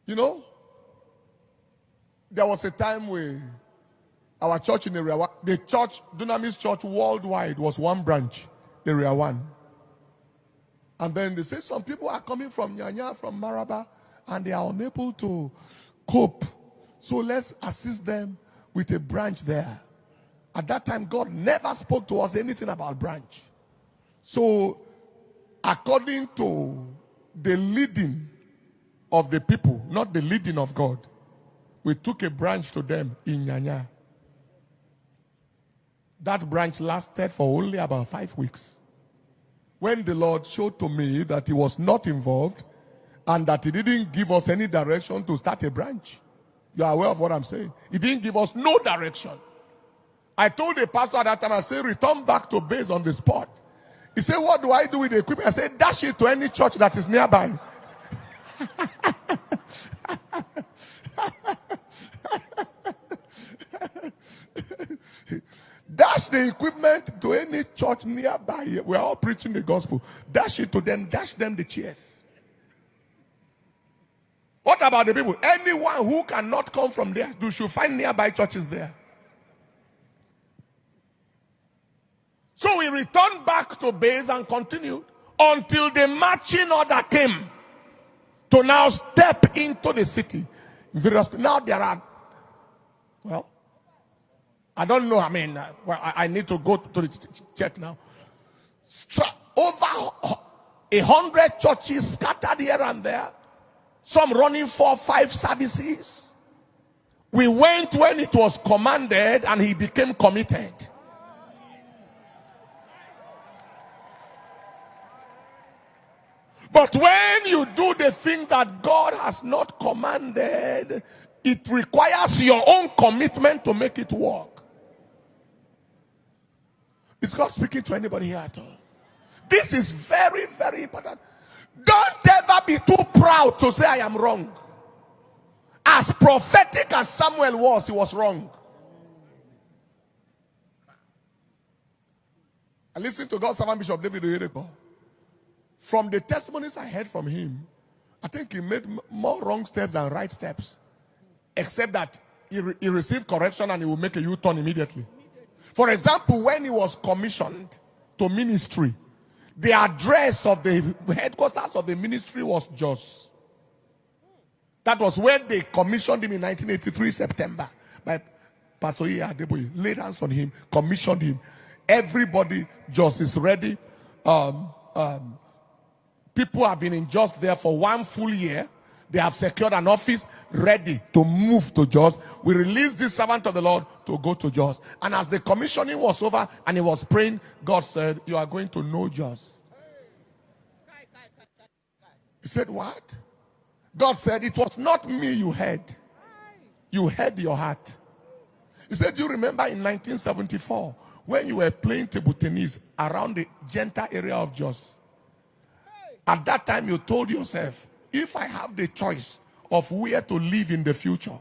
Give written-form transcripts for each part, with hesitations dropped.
You know, there was a time where our church in Area 1, the church, Dunamis Church worldwide was one branch, Area 1. And then they say some people are coming from Nyanya, from Maraba, and they are unable to cope. So let's assist them with a branch there. At that time, God never spoke to us anything about branch. So, according to the leading of the people, not the leading of God, we took a branch to them in Nyanya. That branch lasted for only about 5 weeks. When the Lord showed to me that he was not involved and that he didn't give us any direction to start a branch. You are aware of what I'm saying? He didn't give us no direction. I told the pastor at that time, I said, return back to base on the spot. He said, what do I do with the equipment? I said, dash it to any church that is nearby. Dash the equipment to any church nearby. We're all preaching the gospel. Dash it to them. Dash them the chairs. What about the people? Anyone who cannot come from there, you should find nearby churches there. So we returned back to base and continued until the marching order came to now step into the city. Now there are, well, I don't know, I need to go to the check now. Over 100 churches scattered here and there. Some running 4 or 5 services. We went when it was commanded and he became committed. But when you do the things that God has not commanded, it requires your own commitment to make it work. Is God speaking to anybody here at all? This is very, very important. Don't ever be too proud to say I am wrong. As prophetic as Samuel was, he was wrong. I listened to God's servant Bishop David Oyedepo. From the testimonies I heard from him, I think he made more wrong steps than right steps. Except that he received correction and he will make a U-turn immediately. For example, when he was commissioned to ministry, the address of the headquarters of the ministry was Jos. That was where they commissioned him in 1983, September. By Pastor Oyedepo, laid hands on him, commissioned him. Everybody, Jos is ready. People have been in Jos there for 1 full year. They have secured an office ready to move to Jos. We released this servant of the Lord to go to Jos. And as the commissioning was over and he was praying, God said, you are going to know Jos. He said, what? God said, it was not me you heard. You heard your heart. He said, you remember in 1974 when you were playing table tennis around the Genta area of Jos. At that time you told yourself, if I have the choice of where to live in the future,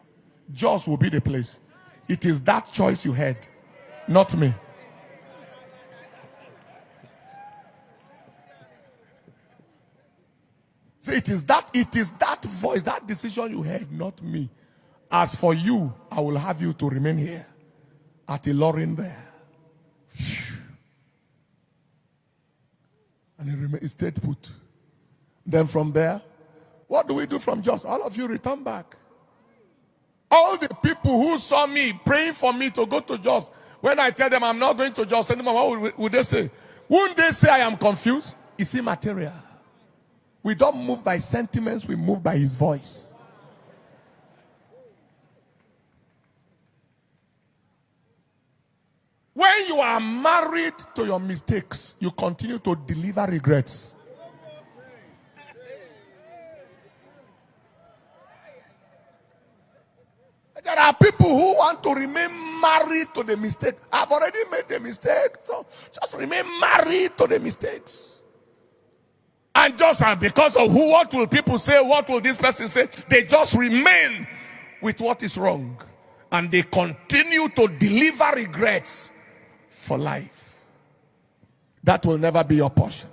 Jos will be the place. It is that choice you had, not me. So it is that voice, that decision you had, not me. As for you, I will have you to remain here at Ilorin there. And he stayed put. Then from there, what do we do from Jos? All of you return back. All the people who saw me praying for me to go to Jos, when I tell them I'm not going to Jos anymore, what would they say? Wouldn't they say I am confused? It's immaterial. We don't move by sentiments, we move by his voice. When you are married to your mistakes, you continue to deliver regrets. There are people who want to remain married to the mistake. I've already made the mistake, so just remain married to the mistakes. And just because of what will people say, what will this person say, they just remain with what is wrong. And they continue to deliver regrets for life. That will never be your portion.